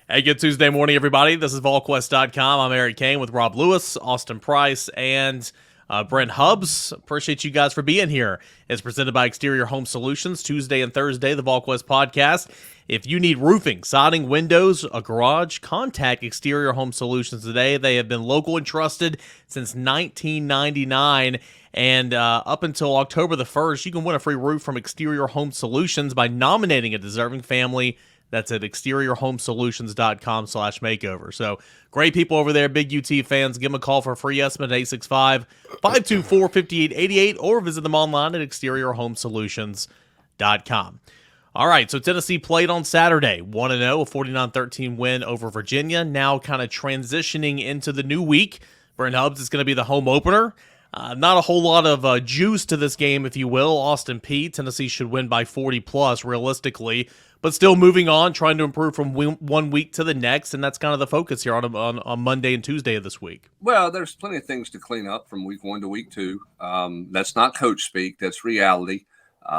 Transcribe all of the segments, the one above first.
Hey, good Tuesday morning, everybody. This is Volquest.com. I'm Eric Kane with Rob Lewis, Austin Price, and Brent Hubbs. Appreciate you guys for being here. It's presented by Exterior Home Solutions, Tuesday and Thursday, the Volquest podcast. If you need roofing, siding, windows, a garage, contact Exterior Home Solutions today. They have been local and trusted since 1999. And up until October the 1st, you can win a free roof from Exterior Home Solutions by nominating a deserving family. That's at exteriorhomesolutions.com/makeover. So great people over there, big UT fans. Give them a call for a free estimate at 865-524-5888 or visit them online at exteriorhomesolutions.com. All right, so Tennessee played on Saturday, 1-0, a 49-13 win over Virginia. Now kind of transitioning into the new week. Brent Hubbs is going to be the home opener. Not a whole lot of juice to this game, if you will. Austin Peay. Tennessee should win by 40-plus, realistically. But still moving on, trying to improve from one week to the next, and that's kind of the focus here on Monday and Tuesday of this week. Well, there's plenty of things to clean up from week 1 to week 2. That's not coach speak. That's reality.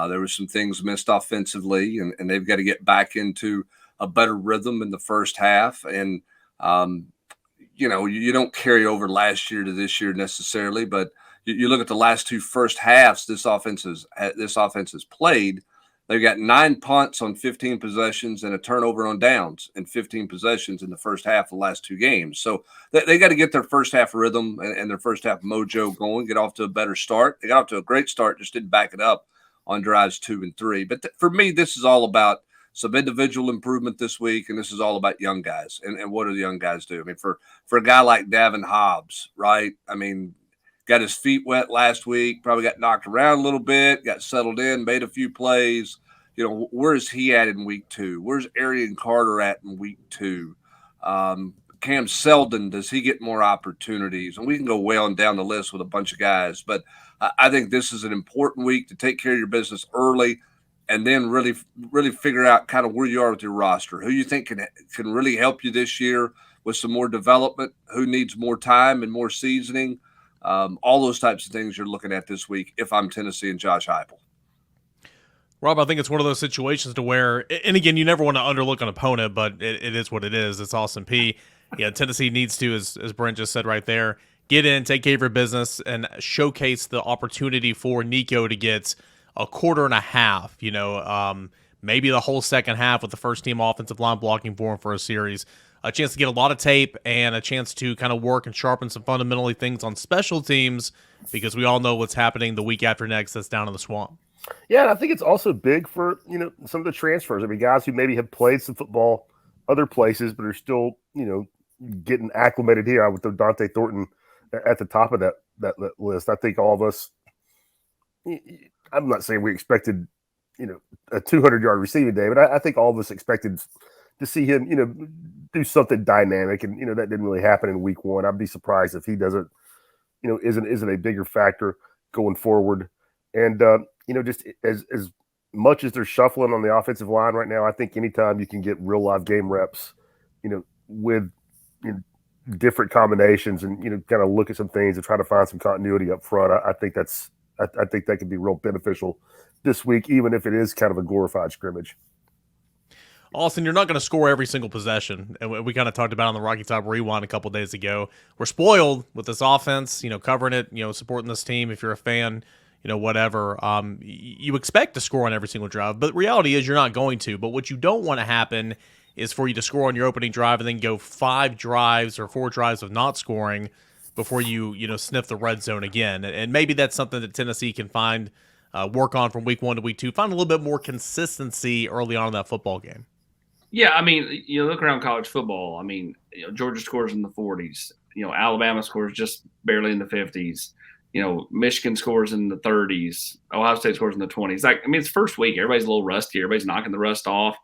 There were some things missed offensively, and they've got to get back into a better rhythm in the first half. And, you don't carry over last year to this year necessarily, but you look at the last two first halves this offense has played. They've got 9 punts on 15 possessions and a turnover on downs in 15 possessions in the first half of the last 2 games. So they got to get their first half rhythm and their first half mojo going, get off to a better start. They got off to a great start, just didn't back it up on drives 2 and 3. But for me, this is all about some individual improvement this week, and this is all about young guys. And what do the young guys do? I mean, for a guy like Davin Hobbs, right? I mean, got his feet wet last week, probably got knocked around a little bit, got settled in, made a few plays. Where is he at in week 2? Where's Arian Carter at in week 2? Cam Seldon, does he get more opportunities? And we can go way on down the list with a bunch of guys. But I think this is an important week to take care of your business early and then really, really figure out kind of where you are with your roster, who you think can really help you this year with some more development, who needs more time and more seasoning. All those types of things you're looking at this week if I'm Tennessee and Josh Heupel. Rob, I think it's one of those situations to where, and again, you never want to underlook an opponent, but it is what it is. It's Austin Peay. Yeah, Tennessee needs to, as Brent just said right there, get in, take care of your business, and showcase the opportunity for Nico to get a quarter and a half, maybe the whole second half with the first-team offensive line blocking for him for a series. A chance to get a lot of tape and a chance to kind of work and sharpen some fundamentally things on special teams because we all know what's happening the week after next that's down in the swamp. Yeah, and I think it's also big for, some of the transfers. I mean, guys who maybe have played some football other places but are still, getting acclimated here with Dante Thornton at the top of that list. I think all of us, I'm not saying we expected, a 200-yard receiving day, but I think all of us expected to see him, do something dynamic, and, that didn't really happen in week 1. I'd be surprised if he doesn't, isn't a bigger factor going forward. And, just as much as they're shuffling on the offensive line right now, I think anytime you can get real live game reps, with different combinations and, kind of look at some things and try to find some continuity up front, I think that could be real beneficial this week, even if it is kind of a glorified scrimmage. Austin, you're not going to score every single possession. And we kind of talked about on the Rocky Top Rewind a couple days ago. We're spoiled with this offense, covering it, supporting this team. If you're a fan, whatever, you expect to score on every single drive, but the reality is you're not going to. But what you don't want to happen is for you to score on your opening drive and then go 5 drives or 4 drives of not scoring before you sniff the red zone again. And maybe that's something that Tennessee can find, work on from week 1 to week 2, find a little bit more consistency early on in that football game. Yeah, I mean, you look around college football. I mean, Georgia scores in the 40s. Alabama scores just barely in the 50s. Michigan scores in the 30s. Ohio State scores in the 20s. It's first week. Everybody's a little rusty. Everybody's knocking the rust off.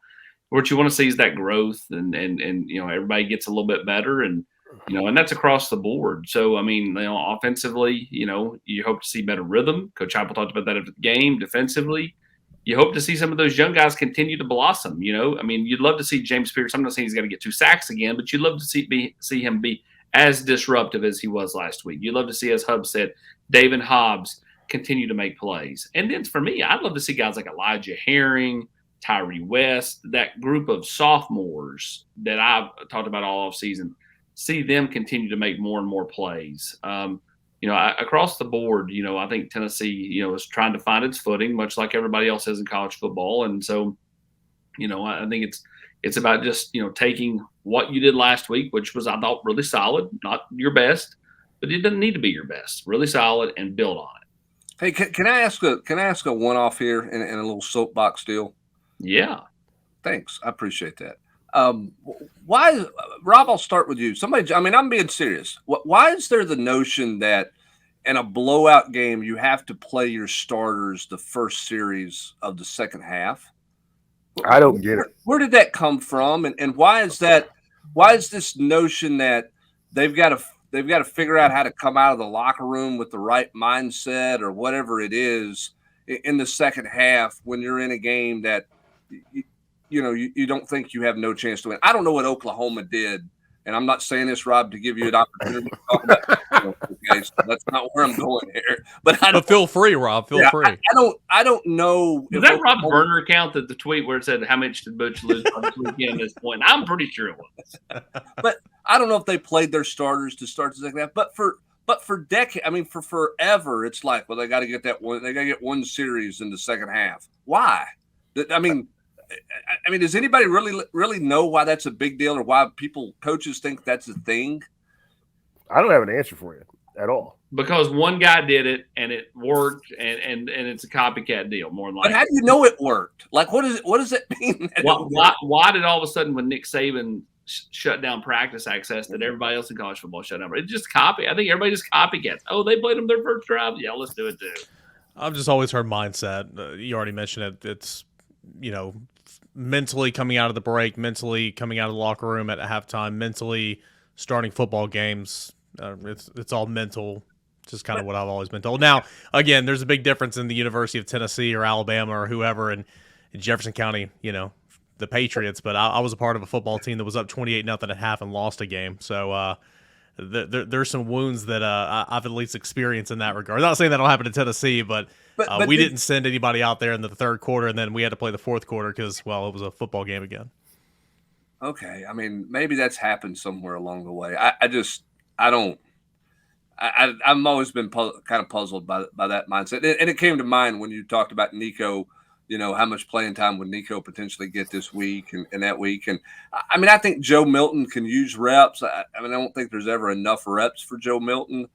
What you want to see is that growth and everybody gets a little bit better and that's across the board. So, offensively, you hope to see better rhythm. Coach Heupel talked about that at the game. Defensively, you hope to see some of those young guys continue to blossom. You'd love to see James Pierce. I'm not saying he's got to get 2 sacks again, but you'd love to see him be as disruptive as he was last week. You'd love to see, as Hub said, Davin Hobbs continue to make plays. And then for me, I'd love to see guys like Elijah Herring, Tyree West, that group of sophomores that I've talked about all off season, see them continue to make more and more plays. Across the board, I think Tennessee, is trying to find its footing, much like everybody else is in college football. And so, I think it's about just, taking what you did last week, which was, I thought, really solid, not your best, but it doesn't need to be your best, really solid, and build on it. Hey, can I ask a one-off here and a little soapbox deal? Yeah. Thanks. I appreciate that. Why, Rob, I'll start with you. I'm being serious. Why is there the notion that in a blowout game, you have to play your starters the first series of the second half? I don't get it. Where did that come from? And why is that? Why is this notion that they've got to figure out how to come out of the locker room with the right mindset or whatever it is in the second half when you're in a game that you don't think you have no chance to win? I don't know what Oklahoma did, and I'm not saying this, Rob, to give you an opportunity to talk about okay, so that's not where I'm going here. But feel free, Rob. Feel free. I don't know. Was that Rob's burner account that the tweet where it said how much did Butch lose on this weekend at this point? I'm pretty sure it was. But I don't know if they played their starters to start the second half. But for decades, for forever, it's like, well, they got to get that one. They got to get one series in the second half. Why? Does anybody really know why that's a big deal or why coaches think that's a thing? I don't have an answer for you at all. Because one guy did it and it worked, and it's a copycat deal, more than likely. But how do you know it worked? Like, what does it mean? Why did all of a sudden when Nick Saban shut down practice access that everybody else in college football shut down? It's just copy. I think everybody just copycats. Oh, they played them their first drive. Yeah, let's do it too. I've just always heard mindset. You already mentioned it. It's, mentally coming out of the break, mentally coming out of the locker room at halftime, mentally starting football games. It's all mental. Just kind of what I've always been told. Now, again, there's a big difference in the University of Tennessee or Alabama or whoever in Jefferson County, the Patriots. But I was a part of a football team that was up 28-0 at half and lost a game. So there's some wounds that I've at least experienced in that regard. I'm not saying that'll happen to Tennessee, but we didn't send anybody out there in the third quarter, and then we had to play the fourth quarter because, well, it was a football game again. Okay. Maybe that's happened somewhere along the way. I've always been kind of puzzled by that mindset. And it came to mind when you talked about Nico, how much playing time would Nico potentially get this week and that week. And I think Joe Milton can use reps. I don't think there's ever enough reps for Joe Milton,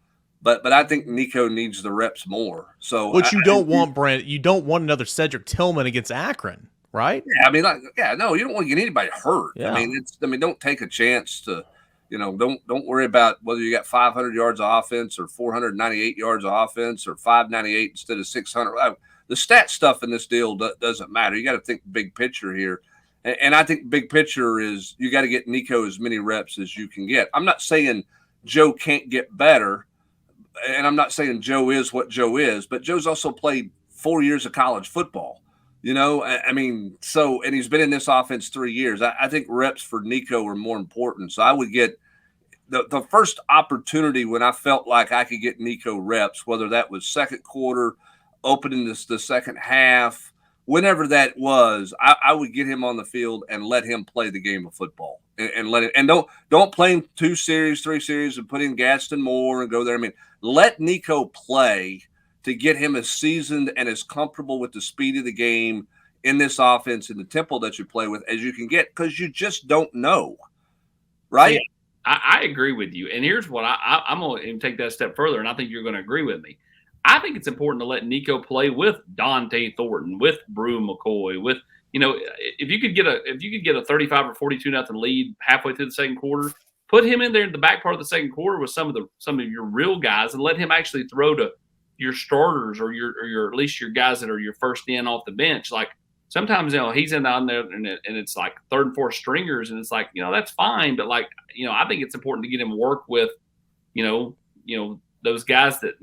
but I think Nico needs the reps more. So what you don't want, Brent, you don't want another Cedric Tillman against Akron, right? Yeah, no, you don't want to get anybody hurt. Yeah. Don't take a chance to, don't worry about whether you got 500 yards of offense or 498 yards of offense or 598 instead of 600. The stat stuff in this deal doesn't matter. You got to think big picture here. And I think big picture is you got to get Nico as many reps as you can get. I'm not saying Joe can't get better, and I'm not saying Joe is what Joe is, but Joe's also played 4 years of college football. And he's been in this offense 3 years. I think reps for Nico are more important. So I would get the first opportunity when I felt like I could get Nico reps, whether that was second quarter, opening the second half, whenever that was, I would get him on the field and let him play the game of football and let it. And don't play him 2 series, 3 series, and put in Gaston Moore and go there. Let Nico play to get him as seasoned and as comfortable with the speed of the game in this offense and the tempo that you play with as you can get, because you just don't know, right? See, I agree with you. And here's what I'm going to take that a step further, and I think you're going to agree with me. I think it's important to let Nico play with Dante Thornton, with Brew McCoy, with if you could get a 35 or 42-0 lead halfway through the second quarter, put him in there in the back part of the second quarter with some of your real guys and let him actually throw to your starters or your at least your guys that are your first in off the bench. Like sometimes he's in on there and it's like third and fourth stringers, and it's like that's fine, but I think it's important to get him work with those guys that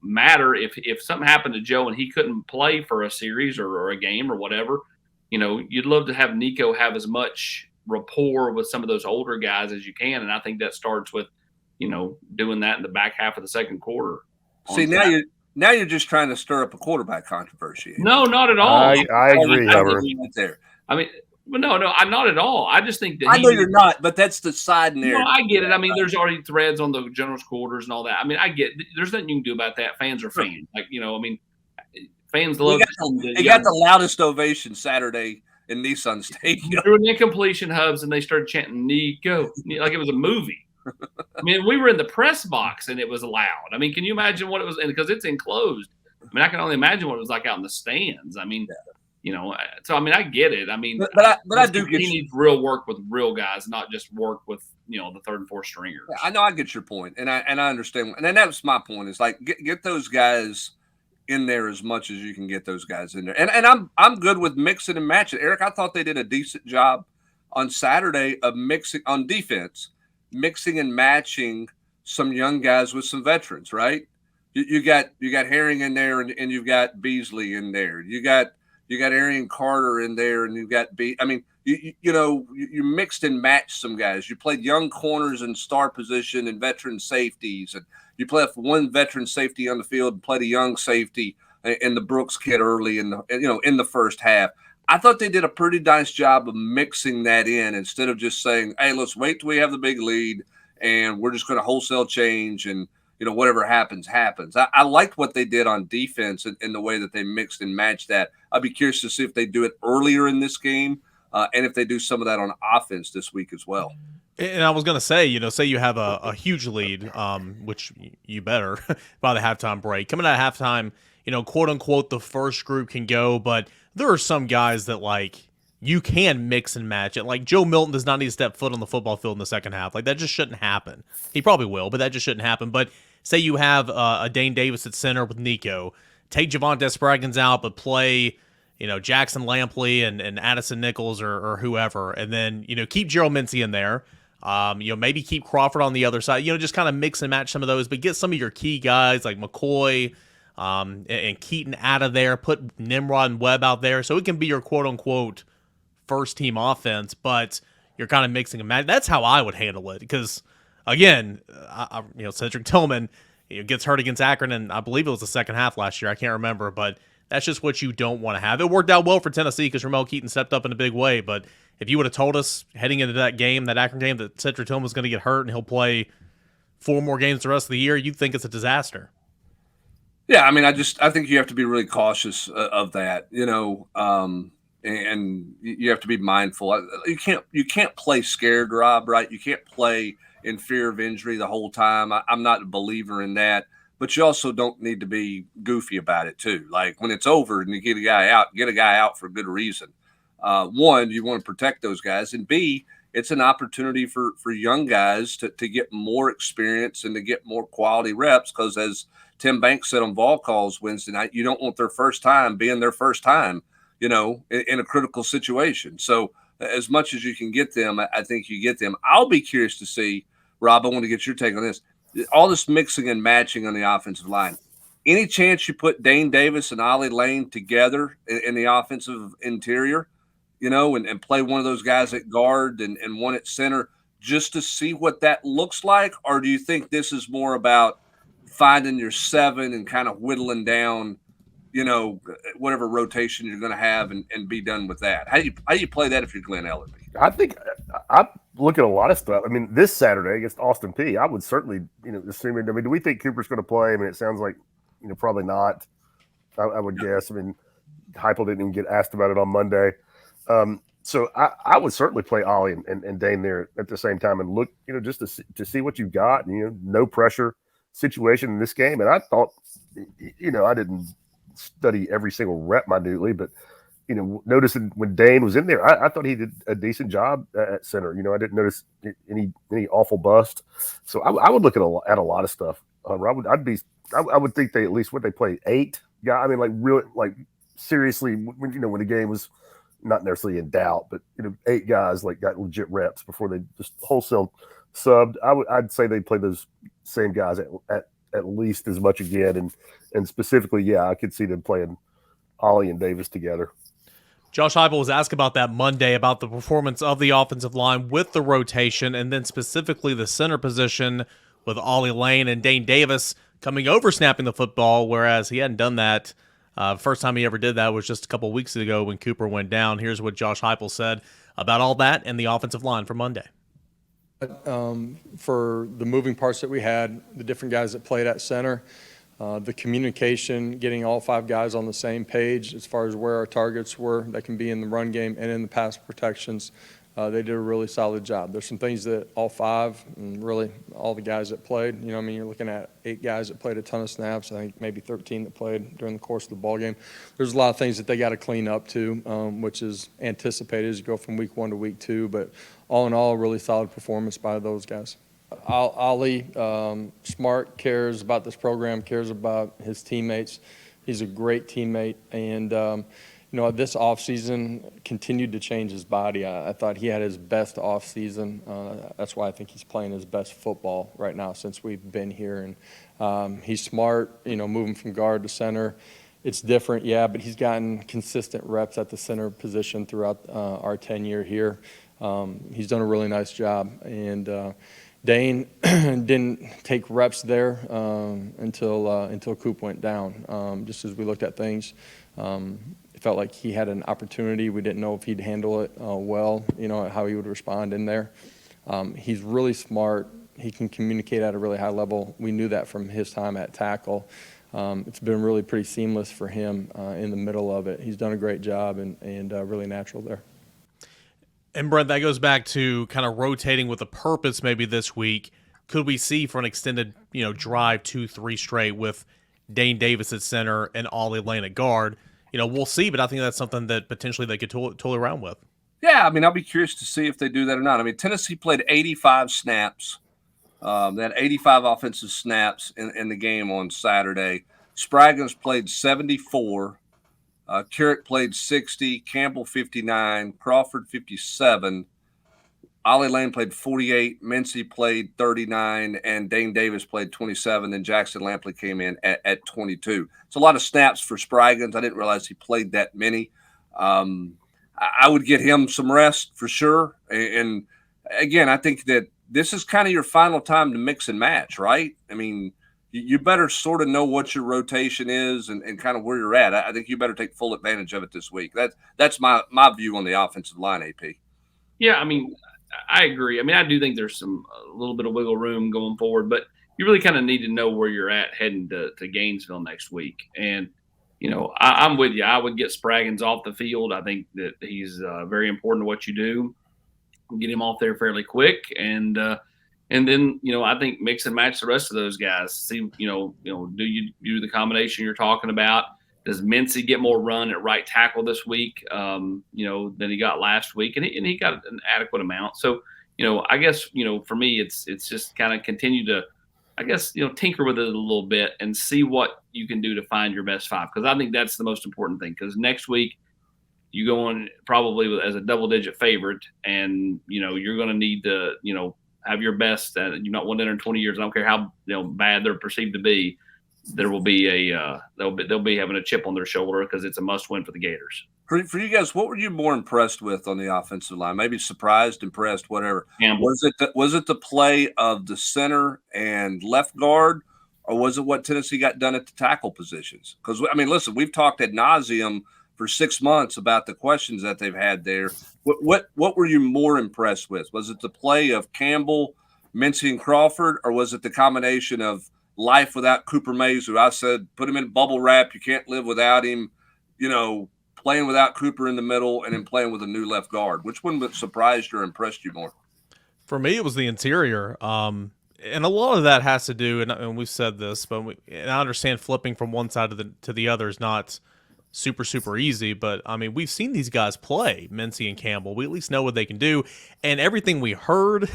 matter. If something happened to Joe and he couldn't play for a series or a game or whatever, you'd love to have Nico have as much rapport with some of those older guys as you can, and I think that starts with doing that in the back half of the second quarter. See, now you're just trying to stir up a quarterback controversy. No, not at all. I agree, Hubbard. There. I mean, but no, I'm not at all. I just think that I know you're not, but that's the side No, narrative. I get it. I mean, there's already threads on the general's quarters and all that. I mean, I get there's nothing you can do about that. Fans are fans. Like, I mean, fans love He got the loudest ovation Saturday in Nissan Stadium. Threw an incompletion hubs and they started chanting Nico like it was a movie. I mean, we were in the press box and it was loud. I mean, can you imagine what it was? And because it's enclosed, I mean, I can only imagine what it was like out in the stands. I mean, so I mean, I get it. I mean, but I do get he needs real work with real guys, not just work with the third and fourth stringers. I know I get your point, and I understand, and then that's my point. Is like get those guys in there as much as you can get those guys in there, and I'm good with mixing and matching. Eric, I thought they did a decent job on Saturday of mixing on defense, mixing and matching some young guys with some veterans. Right? You got Herring in there, and you've got Beasley in there. You got Arian Carter in there, and you've got I mean, you mixed and matched some guys. You played young corners in star position and veteran safeties, and you played one veteran safety on the field and played a young safety in the Brooks kid early in the first half. I thought they did a pretty nice job of mixing that in instead of just saying, "Hey, let's wait till we have the big lead, and we're just going to wholesale change and." Whatever happens. I liked what they did on defense and the way that they mixed and matched that. I'd be curious to see if they do it earlier in this game and if they do some of that on offense this week as well. And I was going to say, say you have a huge lead, which you better by the halftime break. Coming out of halftime, quote unquote, the first group can go, but there are some guys that you can mix and match it. Like Joe Milton does not need to step foot on the football field in the second half. Like that just shouldn't happen. He probably will, but that just shouldn't happen. But say you have a Dane Davis at center with Nico, take Javonte Spraggins out, but play, Jackson Lampley and Addison Nichols or whoever, and then keep Gerald Mincy in there. Maybe keep Crawford on the other side. Just kind of mix and match some of those, but get some of your key guys like McCoy and Keaton out of there. Put Nimrod and Webb out there, so it can be your quote unquote first team offense, but you're kind of mixing and matching. That's how I would handle it because, again, Cedric Tillman gets hurt against Akron, and I believe it was the second half last year. I can't remember, but that's just what you don't want to have. It worked out well for Tennessee because Ramel Keaton stepped up in a big way, but if you would have told us heading into that game, that Akron game, that Cedric Tillman was going to get hurt and he'll play 4 more games the rest of the year, you'd think it's a disaster. Yeah, I mean, I think you have to be really cautious of that, and you have to be mindful. You can't play scared, Rob, right? You can't play in fear of injury the whole time. I'm not a believer in that, but you also don't need to be goofy about it too. Like when it's over and you get a guy out for good reason. One, you want to protect those guys, and B, it's an opportunity for young guys to get more experience and to get more quality reps because as Tim Banks said on Vol Calls Wednesday night, you don't want their first time being their first time, in a critical situation. So as much as you can get them, I think you get them. I'll be curious to see, Rob, I want to get your take on this. All this mixing and matching on the offensive line. Any chance you put Dane Davis and Ollie Lane together in the offensive interior, and play one of those guys at guard and one at center just to see what that looks like? Or do you think this is more about finding your 7 and kind of whittling down, whatever rotation you're going to have and be done with that? How do you play that if you're Glenn Ellerby? I think I look at a lot of stuff. I mean, this Saturday against Austin Peay, I would certainly, assuming. I mean, do we think Cooper's going to play? I mean, it sounds like, probably not. I would guess. I mean, Heupel didn't even get asked about it on Monday. So I would certainly play Ollie and Dane there at the same time and look, just to see what you've got. No pressure situation in this game. And I thought, I didn't study every single rep minutely, but noticing when Dane was in there, I thought he did a decent job at center. I didn't notice any awful bust. So I would look at a lot of stuff. I would think they at least they play 8 guys. I mean, like really, like seriously, when the game was not necessarily in doubt, but 8 guys got legit reps before they just wholesale subbed. I'd say they play those same guys at least as much again, and specifically, yeah, I could see them playing Ollie and Davis together. Josh Heupel was asked about that Monday, about the performance of the offensive line with the rotation, and then specifically the center position with Ollie Lane and Dane Davis coming over snapping the football, whereas he hadn't done that First time he ever did that was just a couple weeks ago when Cooper went down. Here's what Josh Heupel said about all that and the offensive line for Monday. For the moving parts that we had, the different guys that played at center, the communication, getting all 5 guys on the same page as far as where our targets were that can be in the run game and in the pass protections, they did a really solid job. There's some things that all 5 and really all the guys that played, you know, I mean, you're looking at 8 guys that played a ton of snaps. I think maybe 13 that played during the course of the ball game. There's a lot of things that they got to clean up too, which is anticipated as you go from week 1 to week 2. But all in all, a really solid performance by those guys. Ali, smart, cares about this program, cares about his teammates. He's a great teammate, and you know, this offseason continued to change his body. I thought he had his best offseason. That's why I think he's playing his best football right now since we've been here. And he's smart, you know, moving from guard to center. It's different, yeah, but he's gotten consistent reps at the center position throughout our tenure here. He's done a really nice job. And Dane didn't take reps there until Coop went down. Just as we looked at things, it felt like he had an opportunity. We didn't know if he'd handle it well, you know, how he would respond in there. He's really smart. He can communicate at a really high level. We knew that from his time at tackle. It's been really pretty seamless for him in the middle of it. He's done a great job and really natural there. And Brent, that goes back to kind of rotating with a purpose maybe this week. Could we see for an extended, you know, drive 2-3 straight with Dane Davis at center and Ollie Lane at guard? You know, we'll see, but I think that's something that potentially they could tool around with. Yeah, I mean, I'll be curious to see if they do that or not. I mean, Tennessee played 85 snaps. They had 85 offensive snaps in the game on Saturday. Spraggins played 74. Carrick played 60, Campbell 59, Crawford 57, Ollie Lane played 48, Mincy played 39, and Dane Davis played 27, and Jackson Lampley came in at 22. It's a lot of snaps for Spraggins. I didn't realize he played that many. I would get him some rest for sure. And again, I think that this is kind of your final time to mix and match, right? I mean, you better sort of know what your rotation is and kind of where you're at. I think you better take full advantage of it this week. That's my view on the offensive line, AP. Yeah, I mean, I agree. I mean, I do think there's a little bit of wiggle room going forward, but you really kind of need to know where you're at heading to Gainesville next week. And, you know, I'm with you. I would get Spraggins off the field. I think that he's very important to what you do. Get him off there fairly quick, and then, you know, I think mix and match the rest of those guys. See, you know, do you do the combination you're talking about? Does Mincy get more run at right tackle this week, you know, than he got last week? And he got an adequate amount. So, you know, I guess, you know, for me, it's just kind of continue to, I guess, you know, tinker with it a little bit and see what you can do to find your best 5. Because I think that's the most important thing. Because next week you go on probably as a double-digit favorite, and, you know, you're going to need to, you know, have your best. You've not won dinner in 20 years. I don't care how, you know, bad they're perceived to be. There will be they'll be having a chip on their shoulder because it's a must-win for the Gators. For you guys, what were you more impressed with on the offensive line? Maybe surprised, impressed, whatever. Campbell. Was it the play of the center and left guard, or was it what Tennessee got done at the tackle positions? Because, I mean, listen, we've talked ad nauseum for 6 months about the questions that they've had there. What were you more impressed with? Was it the play of Campbell, Mincy, and Crawford, or was it the combination of life without Cooper Mays, who I said put him in bubble wrap, you can't live without him, you know, playing without Cooper in the middle, and then playing with a new left guard? Which one surprised you or impressed you more? For me, it was the interior. And a lot of that has to do, and we've said this, and I understand flipping from one side to the other is not super easy, but I mean, we've seen these guys play, Mincy and Campbell. We at least know what they can do, and everything we heard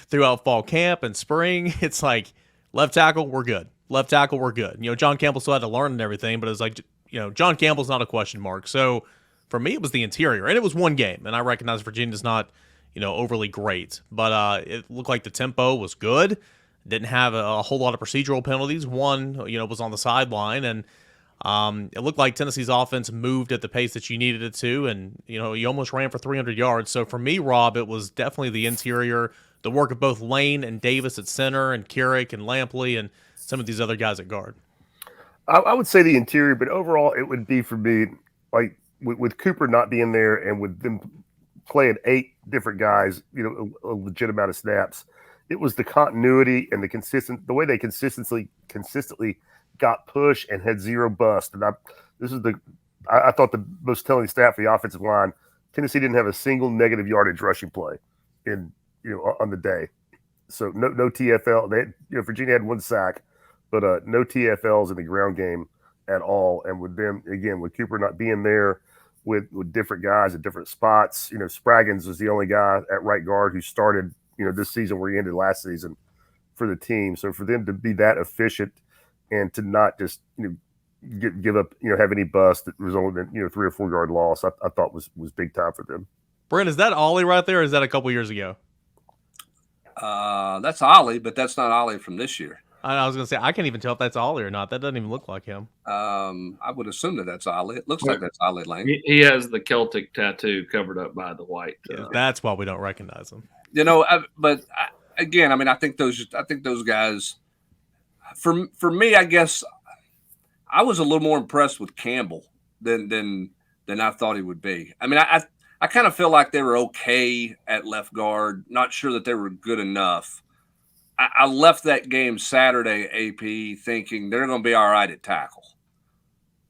throughout fall camp and spring, it's like left tackle, we're good. Left tackle, we're good. You know, John Campbell still had to learn and everything, but it was like, you know, John Campbell's not a question mark. So for me, it was the interior, and it was one game, and I recognize Virginia's not, you know, overly great, but it looked like the tempo was good. Didn't have a whole lot of procedural penalties. One, you know, was on the sideline, and it looked like Tennessee's offense moved at the pace that you needed it to, and, you know, you almost ran for 300 yards. So for me, Rob, it was definitely the interior, the work of both Lane and Davis at center, and Carrick and Lampley and some of these other guys at guard. I would say the interior, but overall, it would be for me like with Cooper not being there and with them playing 8 different guys, a legit amount of snaps. It was the continuity and the way they consistently got push and had 0 bust. And I thought the most telling stat for the offensive line. Tennessee didn't have a single negative yardage rushing play on the day. So no TFL. Virginia had 1 sack, but no TFLs in the ground game at all. And with them again, with Cooper not being there, with different guys at different spots, Spraggins was the only guy at right guard who started this season where he ended last season for the team. So for them to be that efficient and to not just give up have any bust that resulted in 3 or 4 yard loss, I thought was big time for them. Brent, is that Ollie right there, or is that a couple years ago? That's Ollie, but that's not Ollie from this year. I was going to say, I can't even tell if that's Ollie or not. That doesn't even look like him. I would assume that's Ollie. It looks like that's Ollie Lane. He has the Celtic tattoo covered up by the white. That's why we don't recognize him. Again, I think those guys. For me, I guess I was a little more impressed with Campbell than I thought he would be. I kind of feel like they were okay at left guard. Not sure that they were good enough. I left that game Saturday, AP, thinking they're going to be all right at tackle.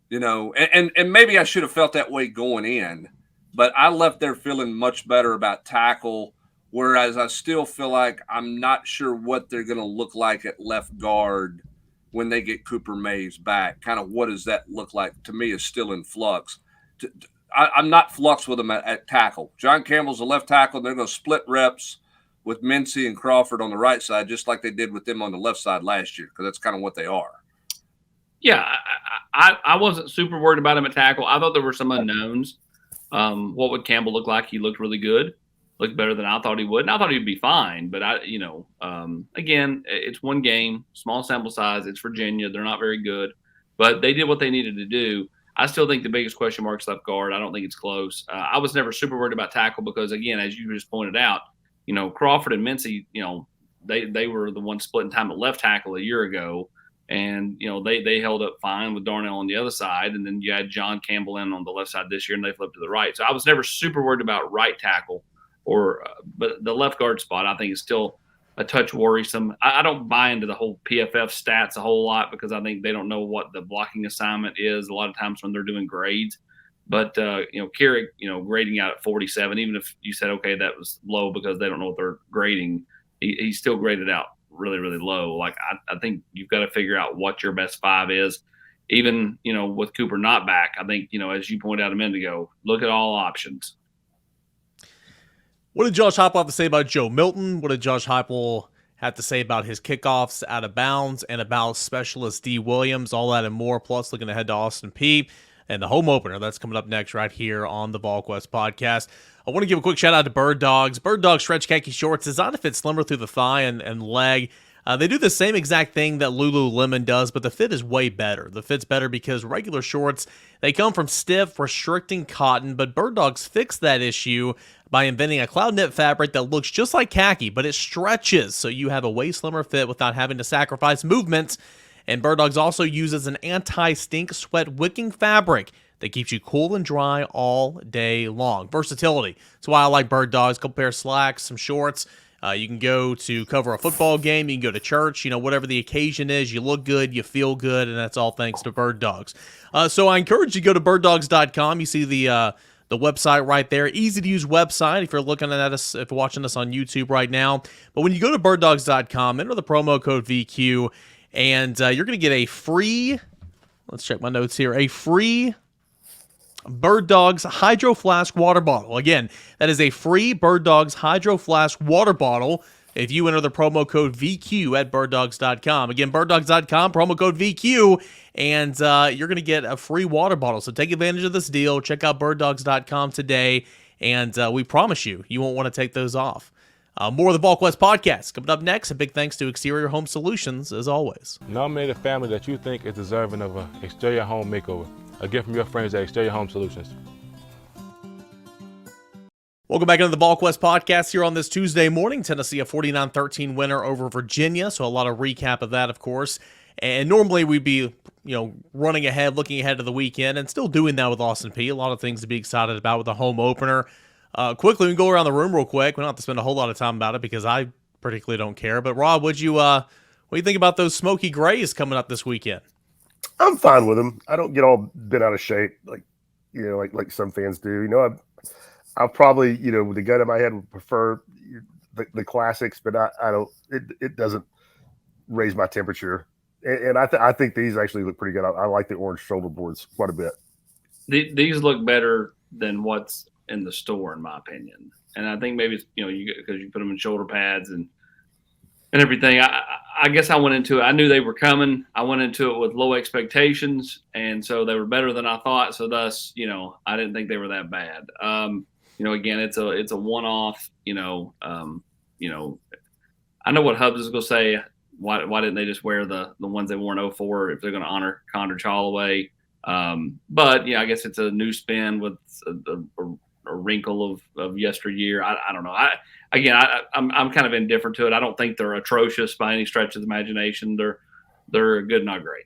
And maybe I should have felt that way going in, but I left there feeling much better about tackle, whereas I still feel like I'm not sure what they're going to look like at left guard when they get Cooper Mays back. Kind of what does that look like? To me, is still in flux. I'm not flux with them at tackle. John Campbell's a left tackle. They're going to split reps with Mincy and Crawford on the right side, just like they did with them on the left side last year, because that's kind of what they are. Yeah, I wasn't super worried about him at tackle. I thought there were some unknowns. What would Campbell look like? He looked really good, looked better than I thought he would, and I thought he'd be fine. But again, it's one game, small sample size. It's Virginia; they're not very good, but they did what they needed to do. I still think the biggest question mark is left guard. I don't think it's close. I was never super worried about tackle because, again, as you just pointed out, Crawford and Mincy, they were the ones splitting time at left tackle a year ago. And, they held up fine with Darnell on the other side. And then you had John Campbell in on the left side this year, and they flipped to the right. So I was never super worried about right tackle but the left guard spot, I think, is still a touch worrisome. I don't buy into the whole PFF stats a whole lot because I think they don't know what the blocking assignment is a lot of times when they're doing grades. But, Carrick, grading out at 47, even if you said, okay, that was low because they don't know what they're grading, he still graded out really, really low. Like, I think you've got to figure out what your best 5 is. Even, with Cooper not back, I think, as you pointed out a minute ago, look at all options. What did Josh Heupel have to say about Joe Milton? What did Josh Heupel have to say about his kickoffs out of bounds and about specialist D. Williams? All that and more, plus looking ahead to Austin Peay and the home opener that's coming up next right here on the Volquest podcast. I want to give a quick shout out to Bird Dogs. Bird Dogs stretch khaki shorts designed to fit slimmer through the thigh and leg. They do the same exact thing that Lululemon does, but the fit is way better. The fit's better because regular shorts, they come from stiff, restricting cotton, but Bird Dogs fixed that issue by inventing a cloud knit fabric that looks just like khaki, but it stretches, so you have a way slimmer fit without having to sacrifice movement. And Bird Dogs also uses an anti-stink sweat wicking fabric that keeps you cool and dry all day long. Versatility. That's why I like Bird Dogs. A couple pair of slacks, some shorts. You can go to cover a football game. You can go to church. Whatever the occasion is, you look good, you feel good, and that's all thanks to Bird Dogs. So I encourage you to go to birddogs.com. You see the website right there. Easy to use website if you're looking at us, if you're watching us on YouTube right now. But when you go to birddogs.com, enter the promo code VQ, and you're going to get a free, let's check my notes here, a free Bird Dogs Hydro Flask water bottle. Again, that is a free Bird Dogs Hydro Flask water bottle if you enter the promo code VQ at birddogs.com. Again, birddogs.com, promo code VQ, and you're going to get a free water bottle. So take advantage of this deal. Check out birddogs.com today, and we promise you won't want to take those off. More of the Volquest podcast coming up next. A big thanks to Exterior Home Solutions, as always. Nominate a family that you think is deserving of an exterior home makeover. A gift from your friends at Exterior Home Solutions. Welcome back into the Volquest podcast here on this Tuesday morning. Tennessee, a 49-13 winner over Virginia, so a lot of recap of that, of course. And normally we'd be, running ahead, looking ahead to the weekend, and still doing that with Austin Peay. A lot of things to be excited about with the home opener. Quickly, we can go around the room real quick. We don't have to spend a whole lot of time about it because I particularly don't care. But Rob, what do you think about those Smoky Grays coming up this weekend? I'm fine with them. I don't get all bent out of shape like some fans do. I'll probably, with the gun in my head, would prefer the classics, but I don't. It doesn't raise my temperature, and I think these actually look pretty good. I like the orange shoulder boards quite a bit. These look better than what's in the store, in my opinion. And I think maybe it's, because you put them in shoulder pads and everything. I guess I went into it. I knew they were coming. I went into it with low expectations, and so they were better than I thought. So thus, I didn't think they were that bad. Again, it's a one-off. I know what Hubs is going to say. Why didn't they just wear the ones they wore in 04 if they're going to honor Condridge Holloway? But I guess it's a new spin with a wrinkle of yesteryear. I don't know. I'm kind of indifferent to it. I don't think they're atrocious by any stretch of the imagination. They're good, not great.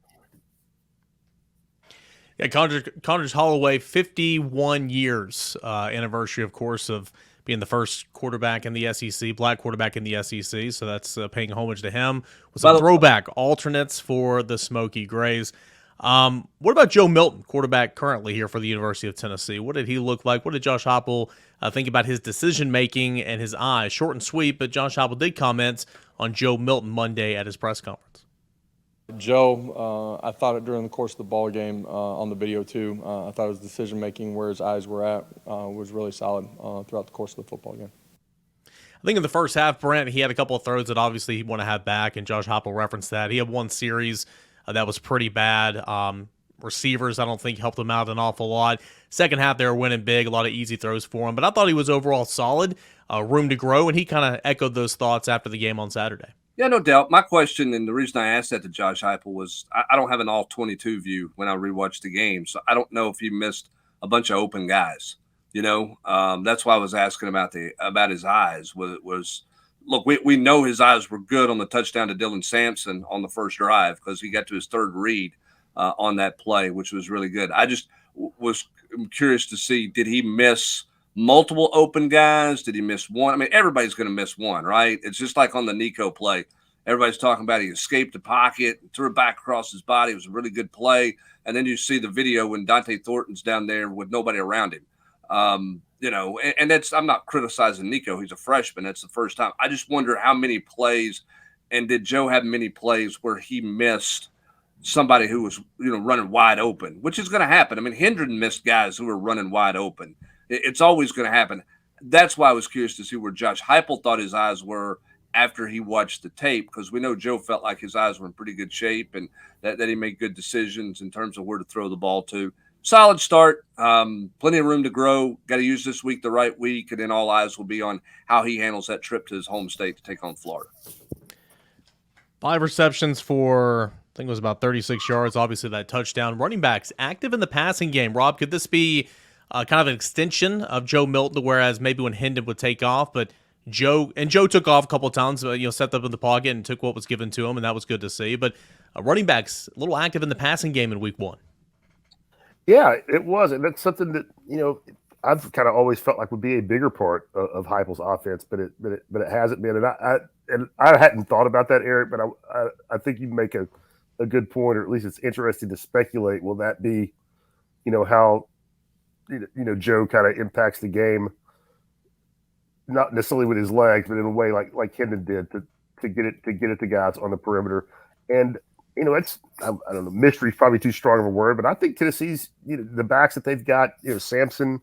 Yeah, Condridge Holloway, 51 years anniversary, of course, of being the first quarterback in the SEC, black quarterback in the SEC. So that's paying homage to him. With some throwback alternates for the Smoky Grays. What about Joe Milton, quarterback currently here for the University of Tennessee? What did he look like? What did Josh Heupel think about his decision-making and his eyes? Short and sweet, but Josh Heupel did comment on Joe Milton Monday at his press conference. Joe, I thought it during the course of the ball game on the video too. I thought his decision-making, where his eyes were at, was really solid throughout the course of the football game. I think in the first half, Brent, he had a couple of throws that obviously he'd want to have back, and Josh Heupel referenced that. He had one series that was pretty bad. Receivers, I don't think, helped him out an awful lot. Second half, they were winning big, a lot of easy throws for him. But I thought he was overall solid, room to grow, and he kind of echoed those thoughts after the game on Saturday. Yeah, no doubt. My question, and the reason I asked that to Josh Heupel, was I don't have an all-22 view when I rewatch the game, so I don't know if he missed a bunch of open guys. That's why I was asking about his eyes. Look, we know his eyes were good on the touchdown to Dylan Sampson on the first drive because he got to his third read on that play, which was really good. I just was curious to see, did he miss multiple open guys? Did he miss one? I mean, everybody's going to miss one, right? It's just like on the Nico play. Everybody's talking about he escaped the pocket, threw it back across his body. It was a really good play. And then you see the video when Dante Thornton's down there with nobody around him. And that's, I'm not criticizing Nico. He's a freshman. That's the first time. I just wonder how many plays, and did Joe have many plays where he missed somebody who was, running wide open, which is going to happen. I mean, Hendren missed guys who were running wide open. It's always going to happen. That's why I was curious to see where Josh Heupel thought his eyes were after he watched the tape, because we know Joe felt like his eyes were in pretty good shape and that he made good decisions in terms of where to throw the ball to. Solid start, plenty of room to grow. Got to use this week the right week, and then all eyes will be on how he handles that trip to his home state to take on Florida. 5 receptions for, I think it was about 36 yards. Obviously, that touchdown. Running backs active in the passing game. Rob, could this be kind of an extension of Joe Milton, whereas maybe when Hendon would take off, but Joe took off a couple of times, set up in the pocket and took what was given to him, and that was good to see. But running backs a little active in the passing game in week 1. Yeah, it was, and that's something that I've kind of always felt like would be a bigger part of Heupel's offense, but it hasn't been. And I hadn't thought about that, Eric, but I think you make a good point, or at least it's interesting to speculate. Will that be, how Joe kind of impacts the game, not necessarily with his legs, but in a way like Hendon did to get it to guys on the perimeter. And it's, I don't know, mystery is probably too strong of a word, but I think Tennessee's, the backs that they've got, Sampson,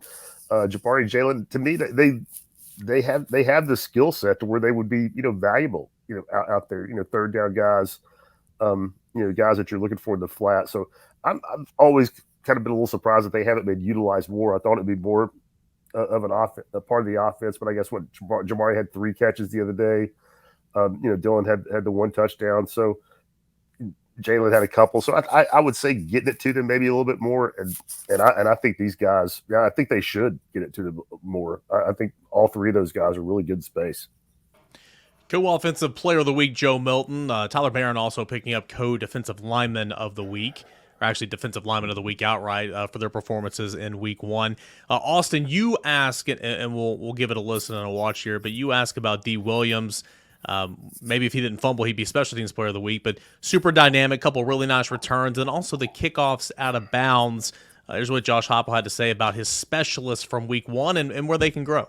Jabari, Jalen, to me, they have the skill set to where they would be, valuable, out there, third down guys, guys that you're looking for in the flat. So I've always kind of been a little surprised that they haven't been utilized more. I thought it'd be more of a part of the offense, but I guess Jabari had 3 catches the other day. Dylan had the 1 touchdown. So Jalen had a couple. So I would say getting it to them maybe a little bit more. And I think these guys, I think they should get it to them more. I think all 3 of those guys are really good space. Co-offensive player of the week, Joe Milton. Tyler Barron also picking up co-defensive lineman of the week, or actually defensive lineman of the week outright for their performances in week 1. Austin, you ask, and we'll give it a listen and a watch here, but you ask about D. Williams. Maybe if he didn't fumble, he'd be special teams player of the week, but super dynamic, couple really nice returns, and also the kickoffs out of bounds. Here's what Josh Heupel had to say about his specialists from week 1 and where they can grow.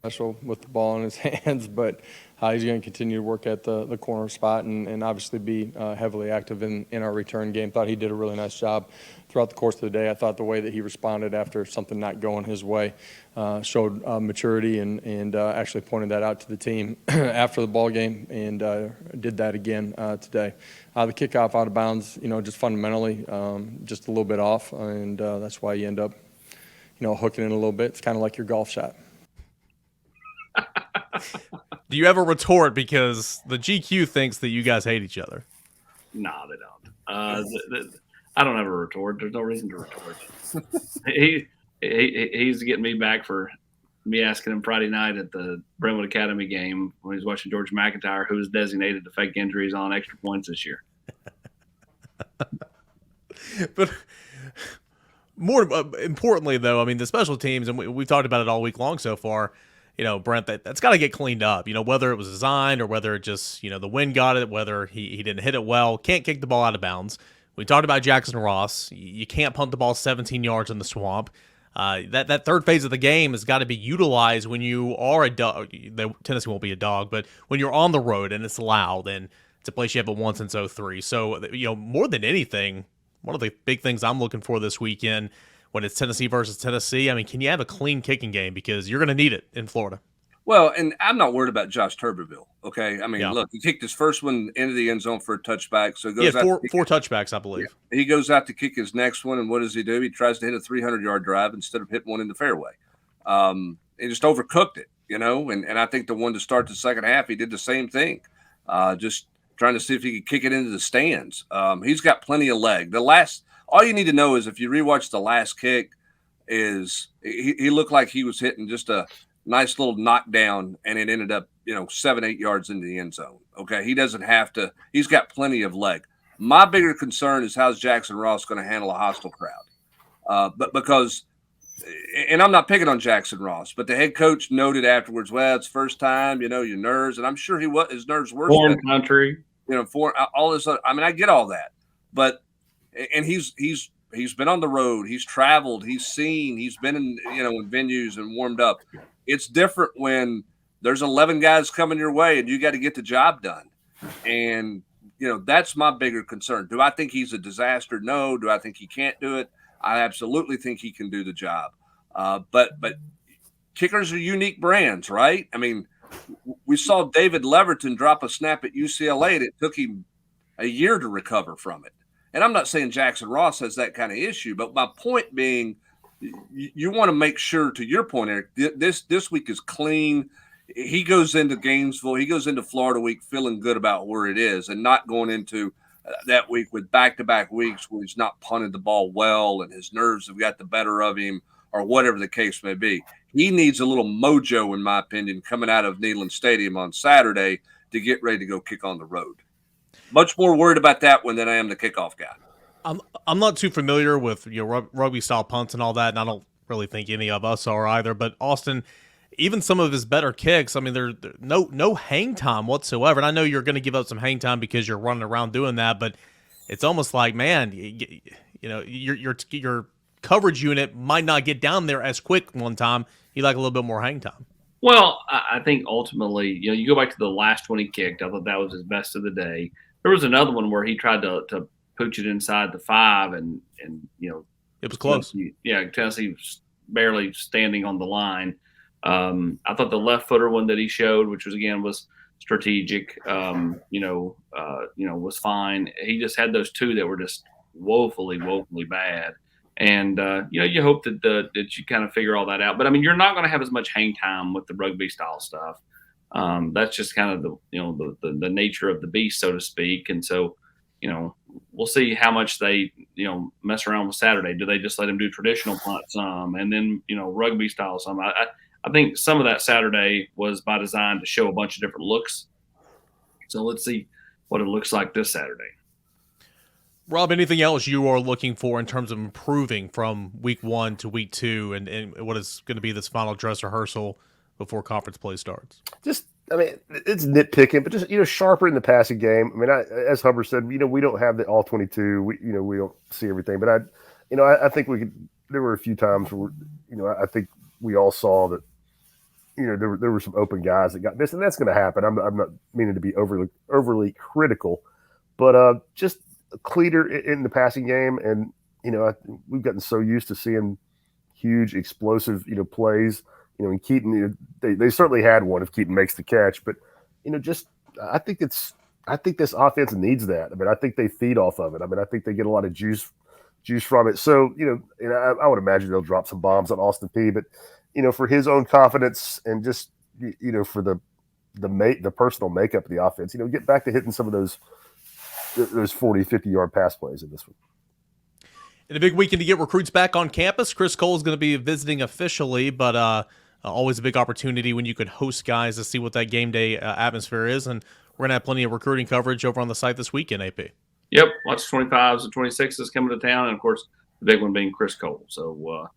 Special with the ball in his hands, but he's going to continue to work at the corner spot and obviously be heavily active in our return game. Thought he did a really nice job throughout the course of the day. I thought the way that he responded after something not going his way showed maturity and actually pointed that out to the team after the ball game and did that again today. The kickoff out of bounds, just fundamentally just a little bit off, and that's why you end up, hooking in a little bit. It's kind of like your golf shot. Do you ever retort because the GQ thinks that you guys hate each other? No, they don't. I don't ever retort. There's no reason to retort. He's getting me back for me asking him Friday night at the Brentwood Academy game when he was watching George McIntyre, who was designated to fake injuries on extra points this year. But more importantly, though, I mean, the special teams, and we've talked about it all week long so far, Brent, that's got to get cleaned up, whether it was designed or whether it just, the wind got it, whether he didn't hit it well, can't kick the ball out of bounds. We talked about Jackson Ross. You can't punt the ball 17 yards in the swamp. That third phase of the game has got to be utilized when you are a dog. Tennessee won't be a dog, but when you're on the road and it's loud and it's a place you haven't won since 2003. So, more than anything, one of the big things I'm looking for this weekend when it's Tennessee versus Tennessee, I mean, can you have a clean kicking game? Because you're going to need it in Florida. Well, and I'm not worried about Josh Tuberville, okay? I mean, Yeah. Look, he kicked his first one into the end zone for a touchback. So he goes out four touchbacks, I believe. Yeah. He goes out to kick his next one, and what does he do? He tries to hit a 300-yard drive instead of hitting one in the fairway. He just overcooked it, and I think the one to start the second half, he did the same thing, just trying to see if he could kick it into the stands. He's got plenty of leg. All you need to know is if you rewatch the last kick, is he looked like he was hitting just a nice little knockdown, and it ended up, 7-8 yards into the end zone. Okay, he doesn't have to. He's got plenty of leg. My bigger concern is how's Jackson Ross going to handle a hostile crowd, but because, and I'm not picking on Jackson Ross, but the head coach noted afterwards, well, it's first time, your nerves, and I'm sure his nerves were Foreign country, for all this. I mean, I get all that, but. And he's been on the road. He's traveled. He's seen. He's been in in venues and warmed up. It's different when there's 11 guys coming your way and you got to get the job done. And that's my bigger concern. Do I think he's a disaster? No. Do I think he can't do it? I absolutely think he can do the job. But kickers are unique brands, right? I mean, we saw David Leverton drop a snap at UCLA, and it took him a year to recover from it. And I'm not saying Jackson Ross has that kind of issue, but my point being, you want to make sure, to your point, Eric, this week is clean. He goes into Gainesville, he goes into Florida week feeling good about where it is and not going into that week with back-to-back weeks where he's not punted the ball well and his nerves have got the better of him or whatever the case may be. He needs a little mojo, in my opinion, coming out of Neyland Stadium on Saturday to get ready to go kick on the road. Much more worried about that one than I am the kickoff guy. I'm not too familiar with rugby style punts and all that, and I don't really think any of us are either. But Austin, even some of his better kicks, I mean, there's no hang time whatsoever. And I know you're going to give up some hang time because you're running around doing that, but it's almost like, man, your coverage unit might not get down there as quick one time. You like a little bit more hang time. Well, I think ultimately, you go back to the last one he kicked. I thought that was his best of the day. There was another one where he tried to pooch it inside the 5, and it was close. Tennessee was barely standing on the line. I thought the left footer one that he showed, which was strategic, was fine. He just had those two that were just woefully bad. And, you hope that you kind of figure all that out. But, I mean, you're not going to have as much hang time with the rugby style stuff. That's just kind of the nature of the beast, so to speak. And so, we'll see how much they, mess around with Saturday. Do they just let him do traditional punt some and then, rugby style some? I think some of that Saturday was by design to show a bunch of different looks. So let's see what it looks like this Saturday. Rob, anything else you are looking for in terms of improving from week 1 to week 2 and what is going to be this final dress rehearsal before conference play starts? Just, I mean, it's nitpicking, but just, sharper in the passing game. I mean, as Hubbard said, we don't have the all 22. We don't see everything, but I think there were a few times where, I think we all saw that, there were some open guys that got missed, and that's going to happen. I'm not meaning to be overly critical, but just cleaner in the passing game. And, we've gotten so used to seeing huge explosive, plays, and Keaton, they certainly had one if Keaton makes the catch, but, I think this offense needs that. I mean, I think they feed off of it. I mean, I think they get a lot of juice from it. So, I would imagine they'll drop some bombs on Austin Peay, but, for his own confidence and just, for the personal makeup of the offense, get back to hitting some of those 40, 50-yard pass plays in this one. In a big weekend to get recruits back on campus, Chris Cole is going to be visiting officially, but always a big opportunity when you can host guys to see what that game day atmosphere is. And we're going to have plenty of recruiting coverage over on the site this weekend, AP. Yep, lots of 25s and 26s coming to town, and, of course, the big one being Chris Cole. So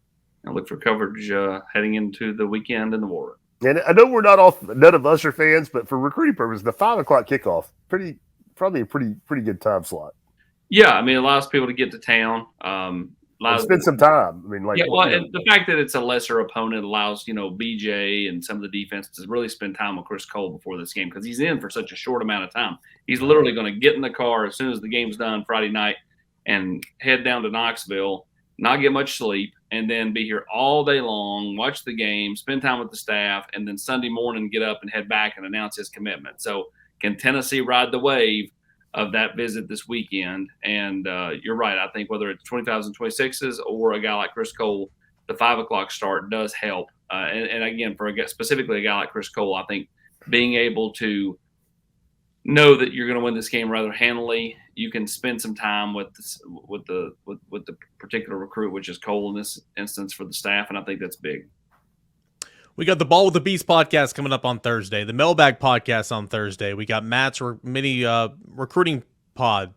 I look for coverage heading into the weekend in the war. And I know none of us are fans, but for recruiting purposes, the 5 o'clock kickoff, probably a pretty good time slot. Yeah, I mean, it allows people to get to town. Spend some time. I mean, and the fact that it's a lesser opponent allows, BJ and some of the defense to really spend time with Chris Cole before this game, because he's in for such a short amount of time. He's literally going to get in the car as soon as the game's done Friday night and head down to Knoxville, not get much sleep, and then be here all day long, watch the game, spend time with the staff, and then Sunday morning get up and head back and announce his commitment. So can Tennessee ride the wave of that visit this weekend? And you're right. I think whether it's 25s and 26s or a guy like Chris Cole, the 5 o'clock start does help. And again, specifically a guy like Chris Cole, I think being able to know that you're going to win this game rather handily, you can spend some time with the particular recruit, which is Cole in this instance, for the staff, and I think that's big. We got the Ball with the Beast podcast coming up on Thursday, the Mailbag podcast on Thursday. We got Matt's mini recruiting pod,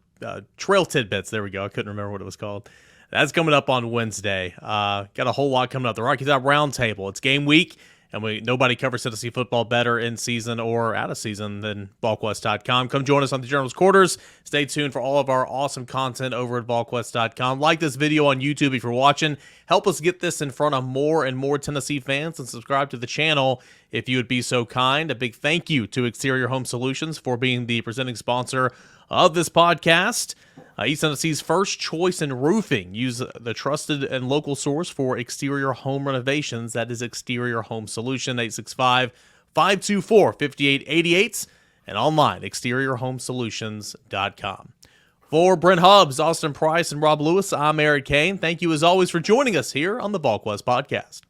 Trail Tidbits. There we go. I couldn't remember what it was called. That's coming up on Wednesday. Got a whole lot coming up. The Rocky Top Roundtable. It's game week, and nobody covers Tennessee football better in season or out of season than Volquest.com. Come join us on the General's Quarters. Stay tuned for all of our awesome content over at Volquest.com. Like this video on YouTube if you're watching. Help us get this in front of more and more Tennessee fans, and subscribe to the channel if you would be so kind. A big thank you to Exterior Home Solutions for being the presenting sponsor of this podcast. East Tennessee's first choice in roofing. Use the trusted and local source for exterior home renovations. That is Exterior Home Solution, 865-524-5888, and online, exteriorhomesolutions.com. For Brent Hubbs, Austin Price, and Rob Lewis, I'm Eric Kane. Thank you as always for joining us here on the Volquest Podcast.